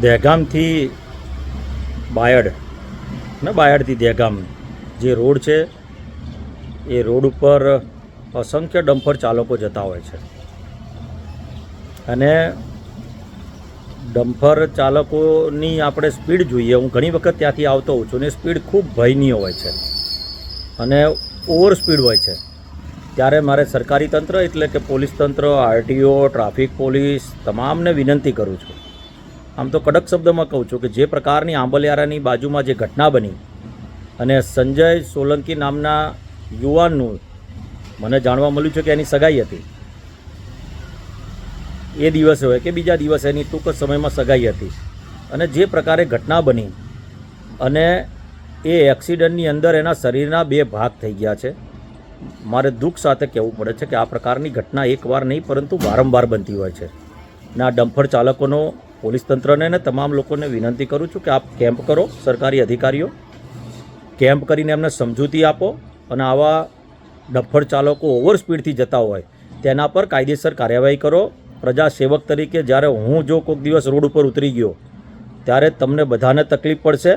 દહેગામથી બાયડ ને બાયડથી દહેગામ જે રોડ છે એ રોડ ઉપર અસંખ્ય ડમ્પર ચાલકો જતા હોય છે અને ડમ્પર ચાલકોની આપણે સ્પીડ જોઈએ. હું ઘણી વખત ત્યાંથી આવતો હોઉં છું ને સ્પીડ ખૂબ ભયનીય હોય છે અને ઓવર સ્પીડ હોય છે. ત્યારે મારે સરકારી તંત્ર એટલે કે પોલીસ તંત્ર, આરટીઓ, ટ્રાફિક પોલીસ તમામને વિનંતી કરું છું. આમ તો કડક શબ્દમાં કહું છું કે જે પ્રકારની આંબલિયારાની બાજુમાં જે ઘટના બની અને સંજય સોલંકી નામના યુવાનનું મને જાણવા મળ્યું છે કે એની સગાઈ હતી. એ દિવસે હોય કે બીજા દિવસે એની ટૂંક જ સમયમાં સગાઈ હતી અને જે પ્રકારે ઘટના બની અને એ એક્સિડન્ટની અંદર એના શરીરના 2 ભાગ થઈ ગયા છે. મારે દુઃખ સાથે કહેવું પડે છે કે આ પ્રકારની ઘટના એકવાર નહીં પરંતુ વારંવાર બનતી હોય છે. અને આ ડમ્પર ચાલકોનો પોલીસ તંત્રને અને તમામ લોકોને વિનંતી કરું છું કે આપ કેમ્પ કરો, સરકારી અધિકારીઓ કેમ્પ કરીને એમને સમજૂતી આપો અને આવા ડમ્પર ચાલકો ઓવર સ્પીડથી જતા હોય તેના પર કાયદેસર કાર્યવાહી કરો. પ્રજા સેવક તરીકે જ્યારે હું જો કોઈક દિવસ રોડ ઉપર ઉતરી ગયો ત્યારે તમને બધાને તકલીફ પડશે.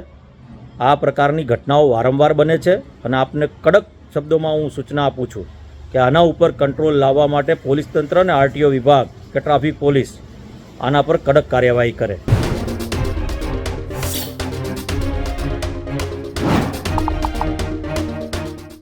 આ પ્રકારની ઘટનાઓ વારંવાર બને છે અને આપને કડક શબ્દોમાં હું સૂચના આપું છું કે આના ઉપર કંટ્રોલ લાવવા માટે પોલીસ તંત્ર અને આરટીઓ વિભાગ કે ટ્રાફિક પોલીસ આના પર કડક કાર્યવાહી કરે.